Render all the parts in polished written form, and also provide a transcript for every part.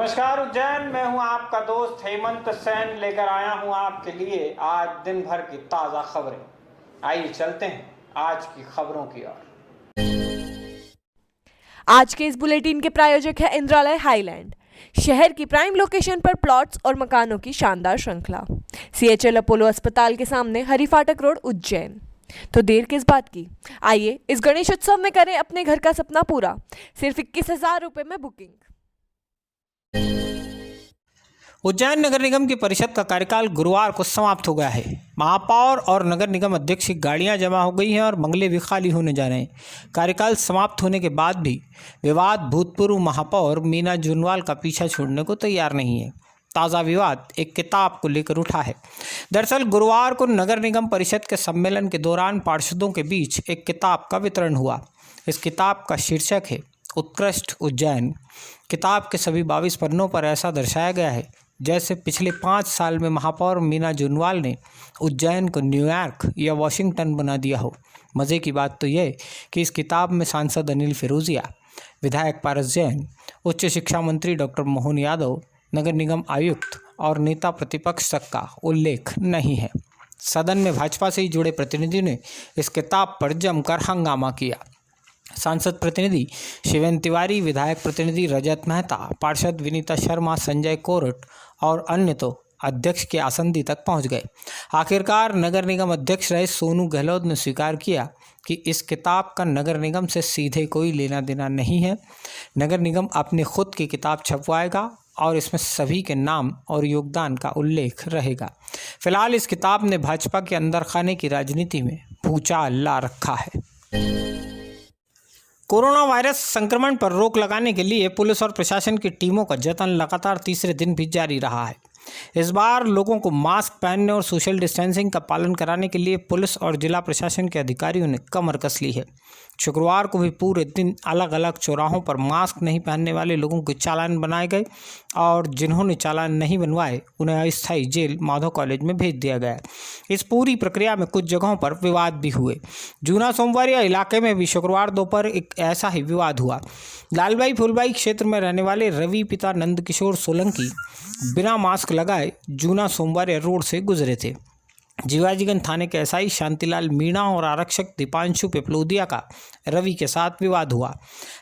नमस्कार उज्जैन, मैं हूं आपका दोस्त हेमंत सेन, लेकर आया हूं आपके लिए आज दिन भर की ताज़ा खबरें। आइए चलते हैं आज की खबरों की ओर। आज के इस बुलेटिन के प्रायोजक है इंद्रालय हाईलैंड, शहर की प्राइम लोकेशन पर प्लॉट्स और मकानों की शानदार श्रृंखला। CHL अपोलो अस्पताल के सामने हरी फाटक रोड, उज्जैन। तो देर किस बात की, आइए इस गणेश उत्सव में करें अपने घर का सपना पूरा। सिर्फ 21,000 रुपए में बुकिंग। उज्जैन नगर निगम की परिषद का कार्यकाल गुरुवार को समाप्त हो गया है। महापौर और नगर निगम अध्यक्ष की गाड़ियां जमा हो गई हैं और बंगले भी खाली होने जा रहे हैं। कार्यकाल समाप्त होने के बाद भी विवाद भूतपूर्व महापौर मीना जुनवाल का पीछा छोड़ने को तैयार नहीं है। ताज़ा विवाद एक किताब को लेकर उठा है। दरअसल गुरुवार को नगर निगम परिषद के सम्मेलन के दौरान पार्षदों के बीच एक किताब का वितरण हुआ। इस किताब का शीर्षक है उत्कृष्ट उज्जैन। किताब के सभी 22 पन्नों पर ऐसा दर्शाया गया है जैसे पिछले 5 साल में महापौर मीना जुनवाल ने उज्जैन को न्यूयॉर्क या वॉशिंगटन बना दिया हो। मज़े की बात तो यह कि इस किताब में सांसद अनिल फिरोजिया, विधायक पारस जैन, उच्च शिक्षा मंत्री डॉक्टर मोहन यादव, नगर निगम आयुक्त और नेता प्रतिपक्ष तक का उल्लेख नहीं है। सदन में भाजपा से ही जुड़े प्रतिनिधियों ने इस किताब पर जमकर हंगामा किया। सांसद प्रतिनिधि शिवेन तिवारी, विधायक प्रतिनिधि रजत मेहता, पार्षद विनीता शर्मा, संजय कोरट और अन्य तो अध्यक्ष के आसंदी तक पहुंच गए। आखिरकार नगर निगम अध्यक्ष रहे सोनू गहलोत ने स्वीकार किया कि इस किताब का नगर निगम से सीधे कोई लेना देना नहीं है। नगर निगम अपनी खुद की किताब छपवाएगा और इसमें सभी के नाम और योगदान का उल्लेख रहेगा। फिलहाल इस किताब ने भाजपा के अंदर खाने की राजनीति में भूचाल ला रखा है। कोरोना वायरस संक्रमण पर रोक लगाने के लिए पुलिस और प्रशासन की टीमों का जतन लगातार तीसरे दिन भी जारी रहा है। इस बार लोगों को मास्क पहनने और सोशल डिस्टेंसिंग का पालन कराने के लिए पुलिस और जिला प्रशासन के अधिकारियों ने कमर कस ली है। शुक्रवार को भी पूरे दिन अलग अलग चौराहों पर मास्क नहीं पहनने वाले लोगों के चालान बनाए गए और जिन्होंने चालान नहीं बनवाए उन्हें अस्थायी जेल माधव कॉलेज में भेज दिया गया। इस पूरी प्रक्रिया में कुछ जगहों पर विवाद भी हुए। जूना सोमवारिया इलाके में भी शुक्रवार दोपहर एक ऐसा ही विवाद हुआ। लालबाई फुलबाई क्षेत्र में रहने वाले रवि पिता नंदकिशोर सोलंकी बिना मास्क लगाए जूना सोमवारिया रोड से गुजरे थे। जीवाजीगंज थाने के एसआई शांतिलाल मीणा और आरक्षक दीपांशु पिपलोदिया का रवि के साथ विवाद हुआ।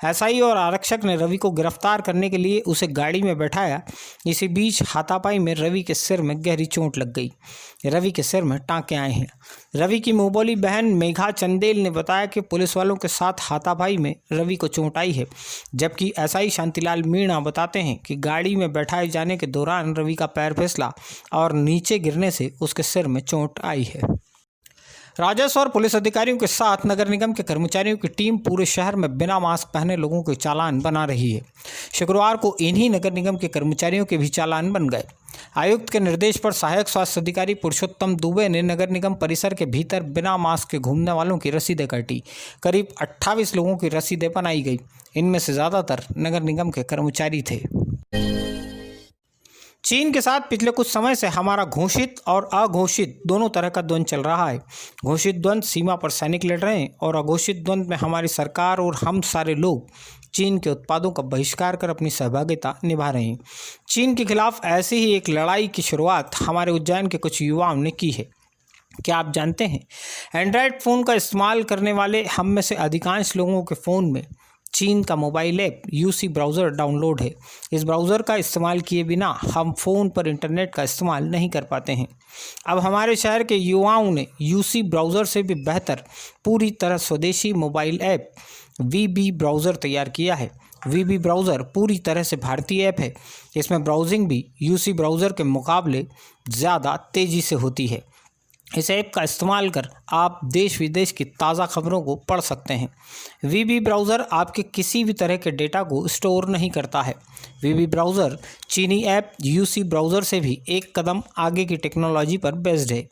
एसआई और आरक्षक ने रवि को गिरफ्तार करने के लिए उसे गाड़ी में बैठाया। इसी बीच हाथापाई में रवि के सिर में गहरी चोट लग गई। रवि के सिर में टांके आए हैं। रवि की मुंहबोली बहन मेघा चंदेल ने बताया कि पुलिस वालों के साथ हाथापाई में रवि को चोट आई है, जबकि एसआई शांतिलाल मीणा बताते हैं कि गाड़ी में बैठाए जाने के दौरान रवि का पैर फिसला और नीचे गिरने से उसके सिर में चोट आई है। राजस्व और पुलिस अधिकारियों के साथ नगर निगम के कर्मचारियों की टीम पूरे शहर में बिना मास्क पहने लोगों के चालान बना रही है। शुक्रवार को इन्हीं नगर निगम के कर्मचारियों के भी चालान बन गए। आयुक्त के निर्देश पर सहायक स्वास्थ्य अधिकारी पुरुषोत्तम दुबे ने नगर निगम परिसर के भीतर बिना मास्क के घूमने वालों की रसीदें काटी। करीब 28 लोगों की रसीदें बनाई गई। इनमें से ज़्यादातर नगर निगम के कर्मचारी थे। चीन के साथ पिछले कुछ समय से हमारा घोषित और अघोषित दोनों तरह का द्वंद्व चल रहा है। घोषित द्वंद्व सीमा पर सैनिक लड़ रहे हैं और अघोषित द्वंद्व में हमारी सरकार और हम सारे लोग चीन के उत्पादों का बहिष्कार कर अपनी सहभागिता निभा रहे हैं। चीन के खिलाफ ऐसी ही एक लड़ाई की शुरुआत हमारे उज्जैन के कुछ युवाओं ने की है। क्या आप जानते हैं, एंड्रॉयड फ़ोन का इस्तेमाल करने वाले हम में से अधिकांश लोगों के फ़ोन में चीन का mobile app UC browser download है। इस ब्राउज़र का इस्तेमाल किए बिना हम फ़ोन पर इंटरनेट का इस्तेमाल नहीं कर पाते हैं। अब हमारे शहर के युवाओं ने यूसी ब्राउज़र से भी बेहतर पूरी तरह स्वदेशी मोबाइल ऐप वीबी ब्राउज़र तैयार किया है। वीबी ब्राउज़र पूरी तरह से भारतीय ऐप है। इसमें ब्राउजिंग भी यूसी ब्राउज़र के मुकाबले ज़्यादा तेज़ी से होती है। इस ऐप का इस्तेमाल कर आप देश विदेश की ताज़ा खबरों को पढ़ सकते हैं। वीबी ब्राउज़र आपके किसी भी तरह के डेटा को स्टोर नहीं करता है। वीबी ब्राउज़र चीनी ऐप यूसी ब्राउज़र से भी एक कदम आगे की टेक्नोलॉजी पर बेस्ड है।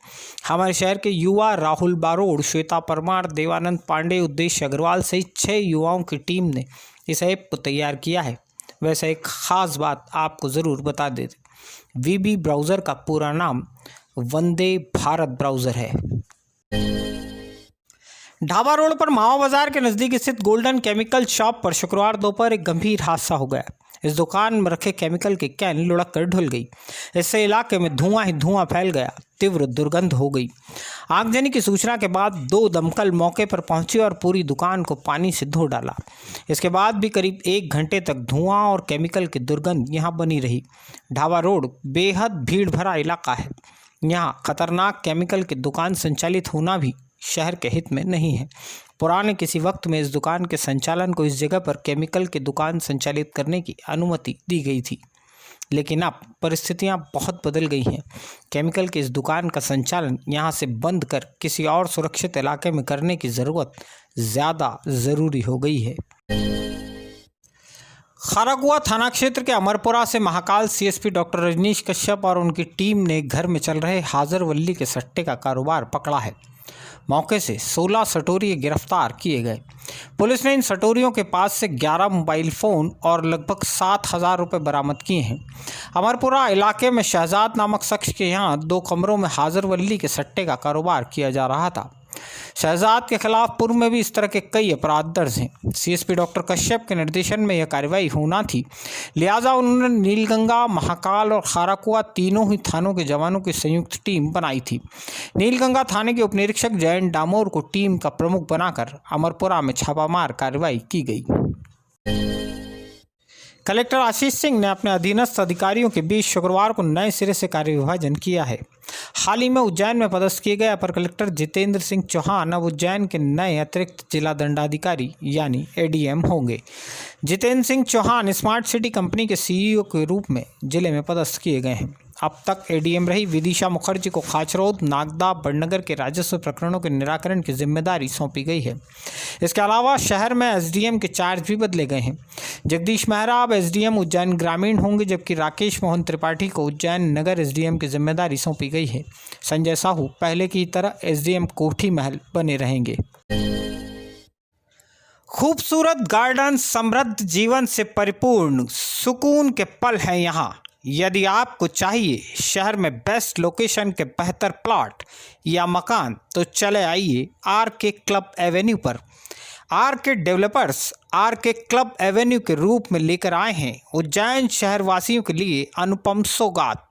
हमारे शहर के युवा राहुल बारोड़, श्वेता परमार, देवानंद पांडे, उद्देश्य अग्रवाल सहित 6 युवाओं की टीम ने इस ऐप को तैयार किया है। वैसे एक ख़ास बात आपको ज़रूर बता देते, वीबी ब्राउज़र का पूरा नाम वंदे भारत ब्राउज़र है। ढाबा रोड पर मावा बाजार के नज़दीक स्थित गोल्डन केमिकल शॉप पर शुक्रवार दोपहर एक गंभीर हादसा हो गया। इस दुकान में रखे केमिकल की कैन लुढ़क कर ढुल गई। इससे इलाके में धुआं ही धुआं फैल गया, तीव्र दुर्गंध हो गई। आगजनी की सूचना के बाद 2 दमकल मौके पर पहुंची और पूरी दुकान को पानी से धो डाला। इसके बाद भी करीब 1 घंटे तक धुआं और केमिकल की दुर्गंध यहां बनी रही। ढाबा रोड बेहद भीड़ भरा इलाका है। यहां खतरनाक केमिकल की दुकान संचालित होना भी शहर के हित में नहीं है। पुराने किसी वक्त में इस दुकान के संचालन को इस जगह पर केमिकल की दुकान संचालित करने की अनुमति दी गई थी, लेकिन अब परिस्थितियां बहुत बदल गई हैं। केमिकल की इस दुकान का संचालन यहां से बंद कर किसी और सुरक्षित इलाके में करने की ज़रूरत ज़्यादा ज़रूरी हो गई है। खाराकुआ थाना क्षेत्र के अमरपुरा से महाकाल सीएसपी डॉक्टर रजनीश कश्यप और उनकी टीम ने घर में चल रहे हाजरवल्ली के सट्टे का कारोबार पकड़ा है। मौके से 16 सटोरी गिरफ्तार किए गए। पुलिस ने इन सटोरियों के पास से 11 मोबाइल फ़ोन और लगभग 7,000 रुपये बरामद किए हैं। अमरपुरा इलाके में शहजाद नामक शख्स के यहाँ 2 कमरों में हाजरवल्ली के सट्टे का कारोबार किया जा रहा था। शहजाद के खिलाफ पूर्व में भी इस तरह के कई अपराध दर्ज हैं। सीएसपी डॉक्टर कश्यप के निर्देशन में यह कार्रवाई होना थी, लिहाजा उन्होंने नीलगंगा, महाकाल और खाराकुआ तीनों ही थानों के जवानों की संयुक्त टीम बनाई थी। नीलगंगा थाने के उपनिरीक्षक जयंत डामोर को टीम का प्रमुख बनाकर अमरपुरा में छापामार कार्रवाई की गई। कलेक्टर आशीष सिंह ने अपने अधीनस्थ अधिकारियों के बीच शुक्रवार को नए सिरे से कार्य विभाजन किया है। हाल ही में उज्जैन में पदस्थ किए गए अपर कलेक्टर जितेंद्र सिंह चौहान अब उज्जैन के नए अतिरिक्त जिला दंडाधिकारी यानी एडीएम होंगे। Jitendra Singh Chauhan smart city company के सीईओ के रूप में जिले में पदस्थ किए गए हैं। अब तक एडीएम रही विदिशा मुखर्जी को खाचरोद, नागदा, बड़नगर के राजस्व प्रकरणों के निराकरण की जिम्मेदारी सौंपी गई है। इसके अलावा शहर में एसडीएम के चार्ज भी बदले गए हैं। जगदीश मेहरा अब एसडीएम उज्जैन ग्रामीण होंगे, जबकि राकेश मोहन त्रिपाठी को उज्जैन नगर एसडीएम की जिम्मेदारी सौंपी गई है। संजय साहू पहले की तरह एसडीएम कोठी महल बने रहेंगे। खूबसूरत गार्डन, समृद्ध जीवन से परिपूर्ण सुकून के पल हैं यहाँ। यदि आपको चाहिए शहर में बेस्ट लोकेशन के बेहतर प्लॉट या मकान तो चले आइए आरके क्लब एवेन्यू पर। RK developers RK club avenue के रूप में लेकर आए हैं उज्जैन शहरवासियों के लिए अनुपम सौगात।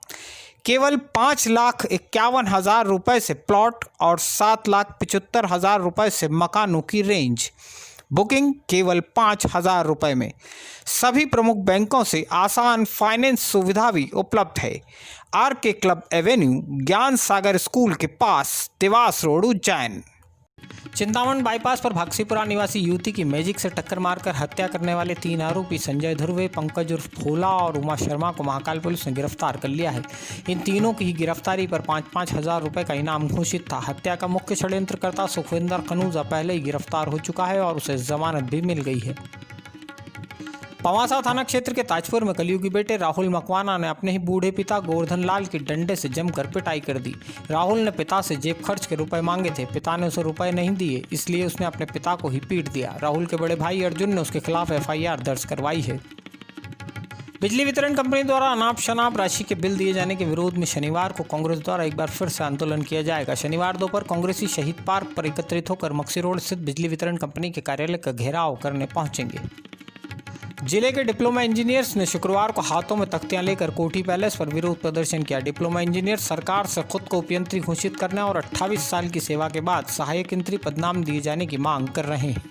केवल 5,51,000 रुपये से प्लॉट और 7,75,000 रुपये से मकानों की रेंज। बुकिंग केवल 5,000 रुपये में। सभी प्रमुख बैंकों से आसान फाइनेंस सुविधा भी उपलब्ध है। आरके क्लब एवेन्यू, ज्ञान सागर स्कूल के पास, देवास रोड, उज्जैन। चिंतामण बाईपास पर भागसीपुरा निवासी युवती की मैजिक से टक्कर मारकर हत्या करने वाले 3 आरोपी संजय ध्रुवे, पंकज उर्फ भोला और उमा शर्मा को महाकाल पुलिस ने गिरफ्तार कर लिया है। इन तीनों की गिरफ्तारी पर 5-5 हज़ार रुपये का इनाम घोषित था। हत्या का मुख्य षड्यंत्रकर्ता सुखविंदर कनूजा पहले ही गिरफ्तार हो चुका है और उसे जमानत भी मिल गई है। पवासा थाना क्षेत्र के ताजपुर में कलयुगी बेटे राहुल मकवाना ने अपने ही बूढ़े पिता गोवर्धन लाल की डंडे से जमकर पिटाई कर दी। राहुल ने पिता से जेब खर्च के रुपए मांगे थे। पिता ने उसे रुपए नहीं दिए, इसलिए उसने अपने पिता को ही पीट दिया। राहुल के बड़े भाई अर्जुन ने उसके खिलाफ एफआईआर दर्ज करवाई है। बिजली वितरण कंपनी द्वारा अनाप शनाप राशि के बिल दिए जाने के विरोध में शनिवार को कांग्रेस द्वारा एक बार फिर से आंदोलन किया जाएगा। शनिवार दोपहर कांग्रेसी शहीद पार्क पर एकत्रित होकर मक्सी रोड स्थित बिजली वितरण कंपनी के कार्यालय का घेराव करने पहुंचेंगे। जिले के डिप्लोमा इंजीनियर्स ने शुक्रवार को हाथों में तख्तियां लेकर कोठी पैलेस पर विरोध प्रदर्शन किया। डिप्लोमा इंजीनियर सरकार से खुद को उपयंत्री घोषित करने और 28 साल की सेवा के बाद सहायक यंत्री पदनाम दिए जाने की मांग कर रहे हैं।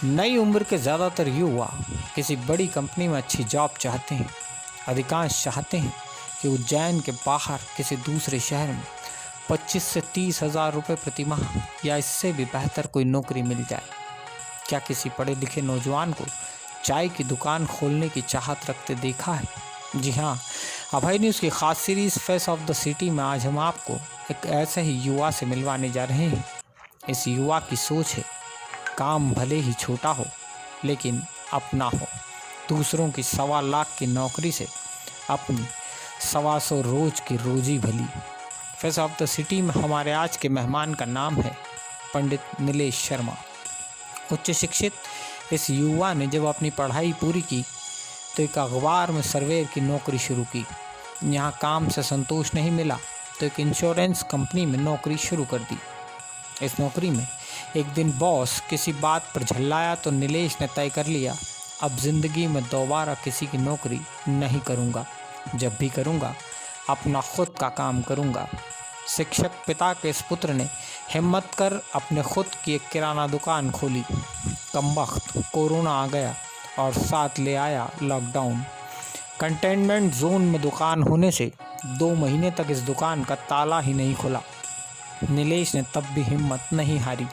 नई उम्र के ज़्यादातर युवा किसी बड़ी कंपनी में अच्छी जॉब चाहते हैं। अधिकांश चाहते हैं कि उज्जैन के बाहर किसी दूसरे शहर में 25 से 30 हज़ार रुपये प्रति माह या इससे भी बेहतर कोई नौकरी मिल जाए। क्या किसी पढ़े लिखे नौजवान को चाय की दुकान खोलने की चाहत रखते देखा है? जी हाँ, अभय न्यूज़ की खास series face of the city में आज हम आपको एक ऐसे ही युवा से मिलवाने जा रहे हैं। इस युवा की सोच है काम भले ही छोटा हो लेकिन अपना हो। दूसरों की 1.25 लाख की नौकरी से अपनी 125 रोज की रोजी भली। फेस ऑफ द सिटी में हमारे आज के मेहमान का नाम है पंडित नीलेश शर्मा। उच्च शिक्षित इस युवा ने जब अपनी पढ़ाई पूरी की तो एक अखबार में सर्वेयर की नौकरी शुरू की। यहाँ काम से संतोष नहीं मिला तो एक इंश्योरेंस कंपनी में नौकरी शुरू कर दी। इस नौकरी में एक दिन बॉस किसी बात पर झल्लाया तो नीलेश ने तय कर लिया अब ज़िंदगी में दोबारा किसी की नौकरी नहीं करूँगा। जब भी करूँगा अपना खुद का काम करूँगा। शिक्षक पिता के इस पुत्र ने हिम्मत कर अपने खुद की एक किराना दुकान खोली। कमबख्त कोरोना आ गया और साथ ले आया लॉकडाउन। कंटेनमेंट जोन में दुकान होने से 2 महीने तक इस दुकान का ताला ही नहीं खुला। नीलेश ने तब भी हिम्मत नहीं हारी।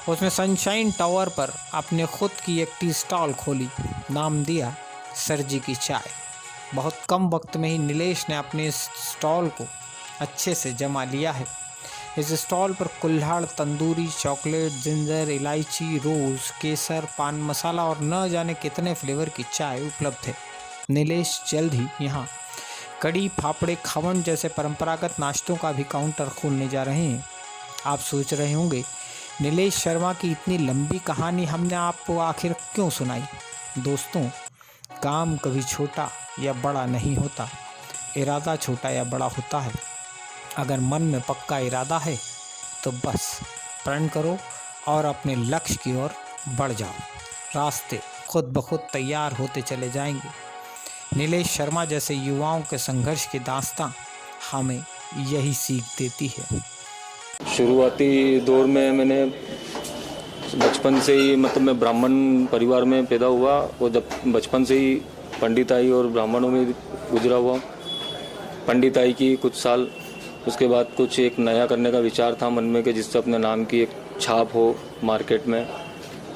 उसने सनशाइन टावर पर अपने खुद की एक टी स्टॉल खोली। नाम दिया सर जी की चाय। बहुत कम वक्त में ही नीलेश ने अपने इस स्टॉल को अच्छे से जमा लिया है। इस स्टॉल पर कुल्हड़, तंदूरी, चॉकलेट, जिंजर, इलायची, रोज़, केसर, पान मसाला और न जाने कितने फ्लेवर की चाय उपलब्ध है। नीलेश जल्द ही यहाँ कड़ी, फाफड़े, खमन जैसे परंपरागत नाश्तों का भी काउंटर खोलने जा रहे हैं। आप सोच रहे होंगे नीलेश शर्मा की इतनी लंबी कहानी हमने आपको आखिर क्यों सुनाई। दोस्तों, काम कभी छोटा या बड़ा नहीं होता, इरादा छोटा या बड़ा होता है। अगर मन में पक्का इरादा है तो बस प्रण करो और अपने लक्ष्य की ओर बढ़ जाओ। रास्ते खुद ब खुद तैयार होते चले जाएंगे। नीलेश शर्मा जैसे युवाओं के संघर्ष की दास्तां हमें यही सीख देती है। शुरुआती दौर में मैंने बचपन से ही मैं ब्राह्मण परिवार में पैदा हुआ और जब बचपन से ही पंडिताई और ब्राह्मणों में गुजरा हुआ। पंडिताई की कुछ साल, उसके बाद कुछ एक नया करने का विचार था मन में कि जिससे अपने नाम की एक छाप हो मार्केट में,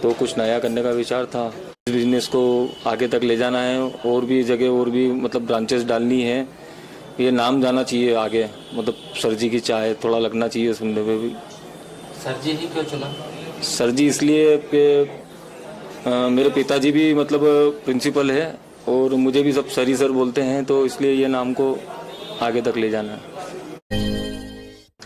तो कुछ नया करने का विचार था। इस बिजनेस को आगे तक ले जाना है और भी जगह और भी ब्रांचेस डालनी है। ये नाम जाना चाहिए आगे, सर जी की चाय थोड़ा लगना चाहिए सुनने में भी। सर जी ही क्यों चुना? सर जी इसलिए कि मेरे पिताजी भी प्रिंसिपल है और मुझे भी सब सर ही सर बोलते हैं, तो इसलिए ये नाम को आगे तक ले जाना है।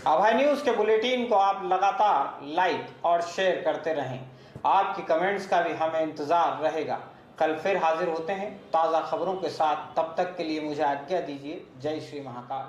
अभय न्यूज़ के बुलेटिन को आप लगातार लाइक और शेयर करते रहें। आपकी कमेंट्स का भी हमें इंतज़ार रहेगा। कल फिर हाजिर होते हैं ताज़ा खबरों के साथ। तब तक के लिए मुझे आज्ञा दीजिए। जय श्री महाकाल।